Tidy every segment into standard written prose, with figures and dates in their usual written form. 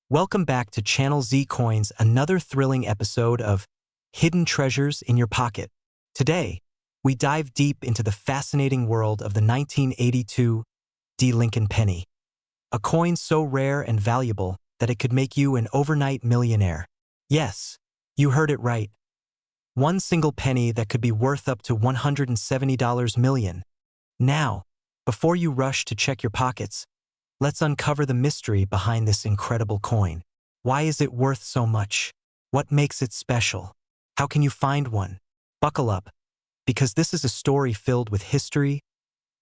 Welcome back to Channel Z Coins, another thrilling episode of Hidden Treasures in Your Pocket. Today, we dive deep into the fascinating world of the 1982 D. Lincoln penny, a coin so rare and valuable that it could make you an overnight millionaire. Yes, you heard it right. One single penny that could be worth up to $170 million. Now, before you rush to check your pockets, let's uncover the mystery behind this incredible coin. Why is it worth so much? What makes it special? How can you find one? Buckle up, because this is a story filled with history,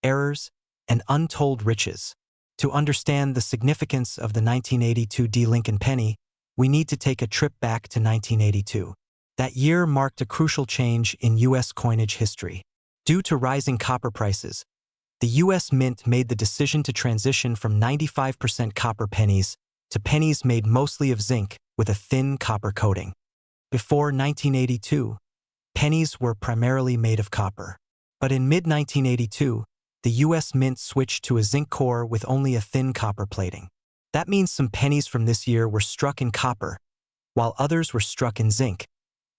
errors, and untold riches. To understand the significance of the 1982 D. Lincoln penny, we need to take a trip back to 1982. That year marked a crucial change in U.S. coinage history. Due to rising copper prices, the U.S. Mint made the decision to transition from 95% copper pennies to pennies made mostly of zinc with a thin copper coating. Before 1982, pennies were primarily made of copper. But in mid-1982, the U.S. Mint switched to a zinc core with only a thin copper plating. That means some pennies from this year were struck in copper, while others were struck in zinc,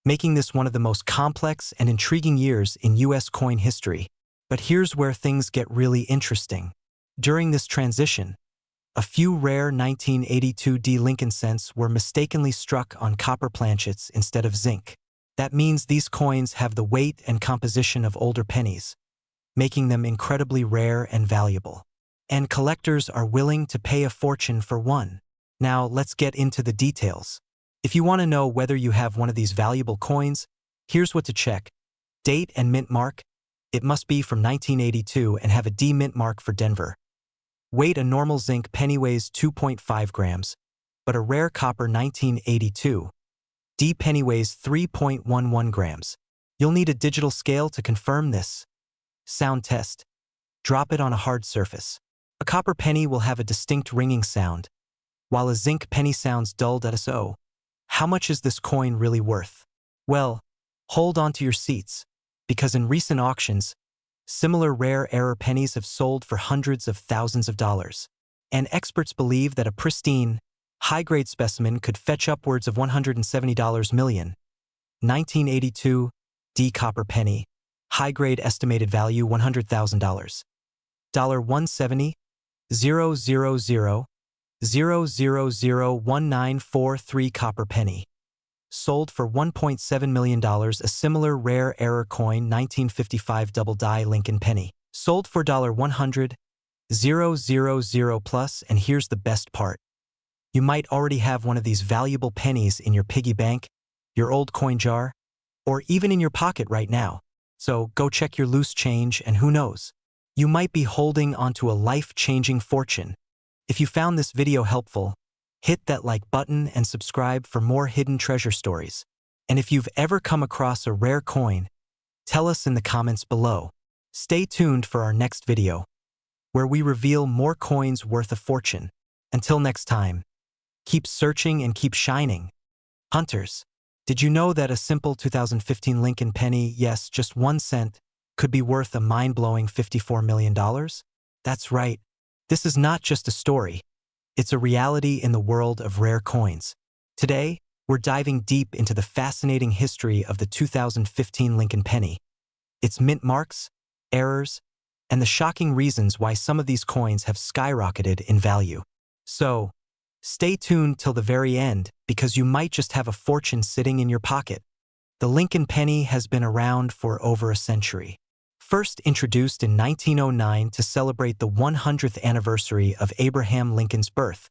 making this one of the most complex and intriguing years in U.S. coin history. But here's where things get really interesting. During this transition, a few rare 1982 D. Lincoln cents were mistakenly struck on copper planchets instead of zinc. That means these coins have the weight and composition of older pennies, making them incredibly rare and valuable. And collectors are willing to pay a fortune for one. Now, let's get into the details. If you want to know whether you have one of these valuable coins, here's what to check. Date and mint mark. It must be from 1982 and have a D mint mark for Denver. Weight: a normal zinc penny weighs 2.5 grams, but a rare copper 1982 D penny weighs 3.11 grams. You'll need a digital scale to confirm this. Sound test. Drop it on a hard surface. A copper penny will have a distinct ringing sound, while a zinc penny sounds dulled at so. How much is this coin really worth? Well, hold on to your seats, because in recent auctions, similar rare error pennies have sold for hundreds of thousands of dollars. And experts believe that a pristine, high-grade specimen could fetch upwards of $170 million. 1982 D copper penny, high-grade estimated value $100,000. $170, 000, 0001943 copper penny. Sold for $1.7 million. A similar rare error coin 1955 double die Lincoln penny. Sold for $100, 000 plus. And here's the best part. You might already have one of these valuable pennies in your piggy bank, your old coin jar, or even in your pocket right now. So go check your loose change, and who knows, you might be holding onto a life-changing fortune. If you found this video helpful, hit that like button and subscribe for more hidden treasure stories. And if you've ever come across a rare coin, tell us in the comments below. Stay tuned for our next video, where we reveal more coins worth a fortune. Until next time, keep searching and keep shining. Hunters, did you know that a simple 2015 Lincoln penny, yes, just 1 cent, could be worth a mind-blowing $54 million? That's right. This is not just a story. It's a reality in the world of rare coins. Today, we're diving deep into the fascinating history of the 2015 Lincoln penny, its mint marks, errors, and the shocking reasons why some of these coins have skyrocketed in value. So, stay tuned till the very end, because you might just have a fortune sitting in your pocket. The Lincoln penny has been around for over a century. First introduced in 1909 to celebrate the 100th anniversary of Abraham Lincoln's birth,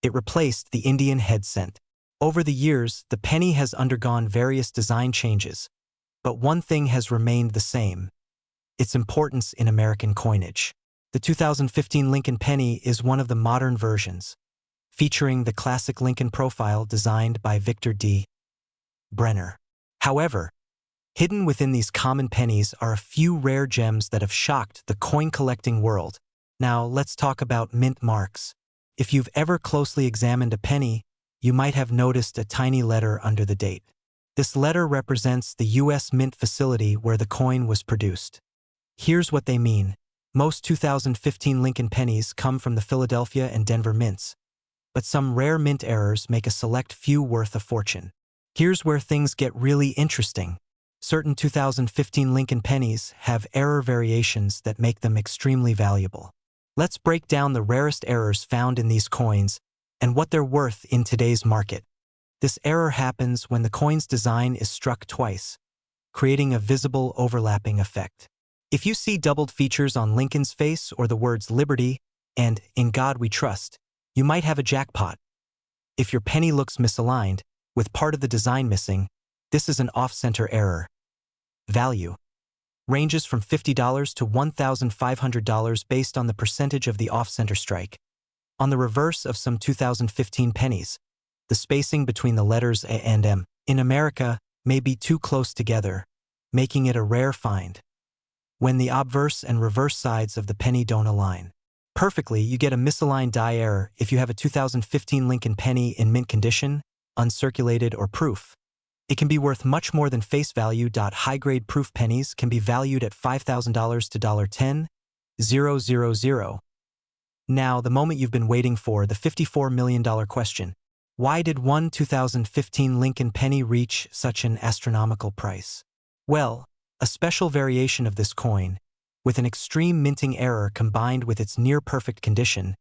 it replaced the Indian head cent. Over the years, the penny has undergone various design changes, but one thing has remained the same: its importance in American coinage. The 2015 Lincoln penny is one of the modern versions, featuring the classic Lincoln profile designed by Victor D. Brenner. However, hidden within these common pennies are a few rare gems that have shocked the coin-collecting world. Now, let's talk about mint marks. If you've ever closely examined a penny, you might have noticed a tiny letter under the date. This letter represents the U.S. Mint facility where the coin was produced. Here's what they mean. Most 2015 Lincoln pennies come from the Philadelphia and Denver mints, but some rare mint errors make a select few worth a fortune. Here's where things get really interesting. Certain 2015 Lincoln pennies have error variations that make them extremely valuable. Let's break down the rarest errors found in these coins and what they're worth in today's market. This error happens when the coin's design is struck twice, creating a visible overlapping effect. If you see doubled features on Lincoln's face or the words Liberty and In God We Trust, you might have a jackpot. If your penny looks misaligned, with part of the design missing, this is an off-center error. Value ranges from $50 to $1,500 based on the percentage of the off-center strike. On the reverse of some 2015 pennies, the spacing between the letters A and M in America may be too close together, making it a rare find. When the obverse and reverse sides of the penny don't align perfectly, you get a misaligned die error if you have a 2015 Lincoln penny in mint condition, uncirculated, or proof. It can be worth much more than face value. High-grade proof pennies can be valued at $5,000 to $10,000. Now, the moment you've been waiting for, the $54 million question. Why did one 2015 Lincoln penny reach such an astronomical price? Well, a special variation of this coin, with an extreme minting error combined with its near-perfect condition,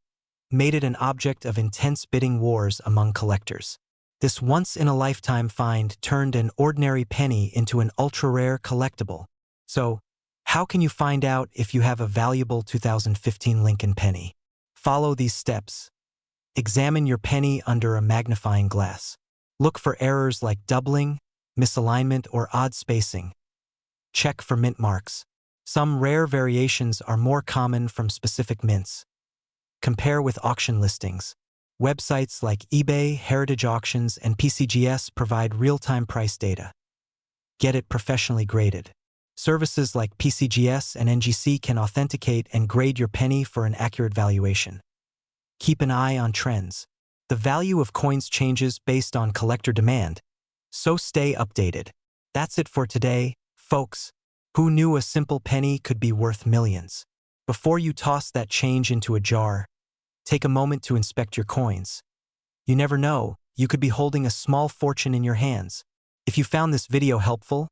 made it an object of intense bidding wars among collectors. This once-in-a-lifetime find turned an ordinary penny into an ultra-rare collectible. So, how can you find out if you have a valuable 2015 Lincoln penny? Follow these steps. Examine your penny under a magnifying glass. Look for errors like doubling, misalignment, or odd spacing. Check for mint marks. Some rare variations are more common from specific mints. Compare with auction listings. Websites like eBay, Heritage Auctions, and PCGS provide real-time price data. Get it professionally graded. Services like PCGS and NGC can authenticate and grade your penny for an accurate valuation. Keep an eye on trends. The value of coins changes based on collector demand, so stay updated. That's it for today, folks. Who knew a simple penny could be worth millions? Before you toss that change into a jar, take a moment to inspect your coins. You never know, you could be holding a small fortune in your hands. If you found this video helpful,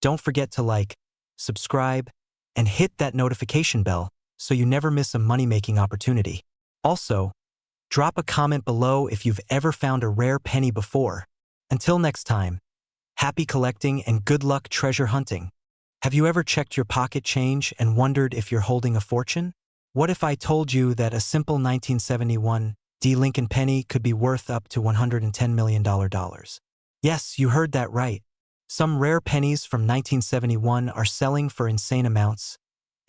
don't forget to like, subscribe, and hit that notification bell so you never miss a money-making opportunity. Also, drop a comment below if you've ever found a rare penny before. Until next time, happy collecting and good luck treasure hunting. Have you ever checked your pocket change and wondered if you're holding a fortune? What if I told you that a simple 1971 Lincoln penny could be worth up to $110 million? Yes, you heard that right. Some rare pennies from 1971 are selling for insane amounts.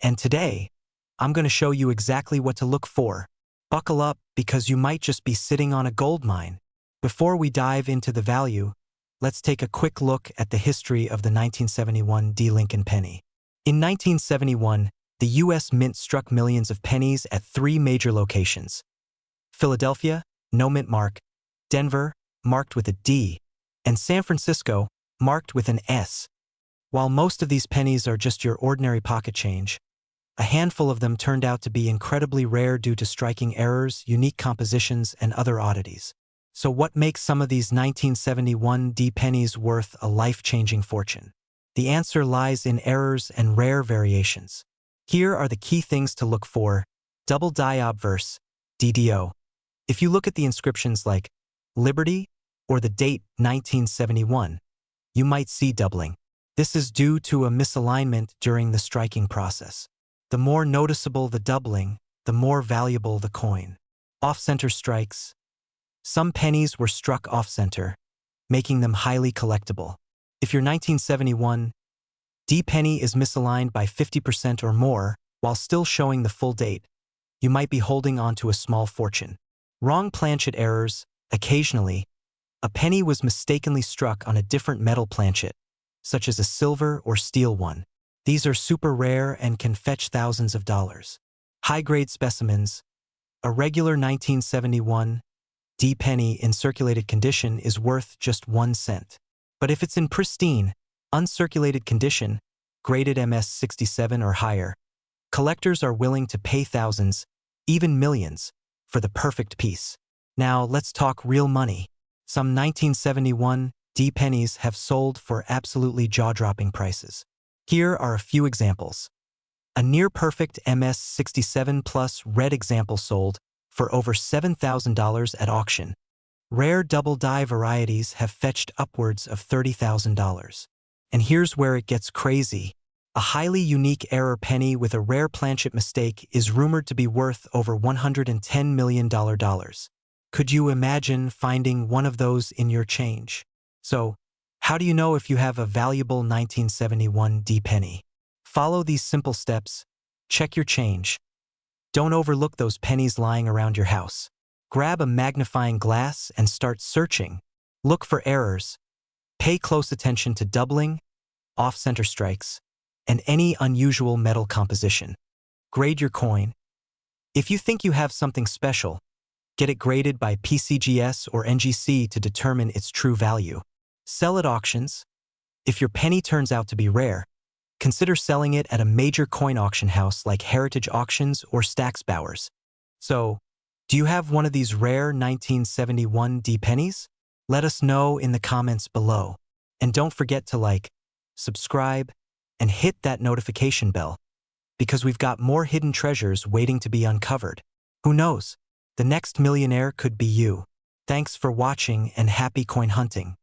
And today, I'm going to show you exactly what to look for. Buckle up, because you might just be sitting on a gold mine. Before we dive into the value, let's take a quick look at the history of the 1971 Lincoln penny. In 1971, the U.S. Mint struck millions of pennies at 3 major locations. Philadelphia, no mint mark; Denver, marked with a D; and San Francisco, marked with an S. While most of these pennies are just your ordinary pocket change, a handful of them turned out to be incredibly rare due to striking errors, unique compositions, and other oddities. So what makes some of these 1971 pennies worth a life-changing fortune? The answer lies in errors and rare variations. Here are the key things to look for. Double die obverse, DDO. If you look at the inscriptions like Liberty or the date 1971, you might see doubling. This is due to a misalignment during the striking process. The more noticeable the doubling, the more valuable the coin. Off-center strikes. Some pennies were struck off-center, making them highly collectible. If your 1971 penny is misaligned by 50% or more, while still showing the full date, you might be holding on to a small fortune. Wrong planchet errors. Occasionally, a penny was mistakenly struck on a different metal planchet, such as a silver or steel one. These are super rare and can fetch thousands of dollars. High-grade specimens. A regular 1971 penny in circulated condition is worth just 1 cent. But if it's in pristine, uncirculated condition, graded MS-67 or higher, collectors are willing to pay thousands, even millions, for the perfect piece. Now, let's talk real money. Some 1971 D pennies have sold for absolutely jaw-dropping prices. Here are a few examples. A near-perfect MS-67 Plus red example sold for over $7,000 at auction. Rare double-die varieties have fetched upwards of $30,000. And here's where it gets crazy. A highly unique error penny with a rare planchet mistake is rumored to be worth over $110 million. Could you imagine finding one of those in your change? So, how do you know if you have a valuable 1971 D penny? Follow these simple steps. Check your change. Don't overlook those pennies lying around your house. Grab a magnifying glass and start searching. Look for errors. Pay close attention to doubling, off-center strikes, and any unusual metal composition. Grade your coin. If you think you have something special, get it graded by PCGS or NGC to determine its true value. Sell at auctions. If your penny turns out to be rare, consider selling it at a major coin auction house like Heritage Auctions or Stax Bowers. So, do you have one of these rare 1971 D pennies? Let us know in the comments below. And don't forget to like, subscribe, and hit that notification bell, because we've got more hidden treasures waiting to be uncovered. Who knows? The next millionaire could be you. Thanks for watching and happy coin hunting.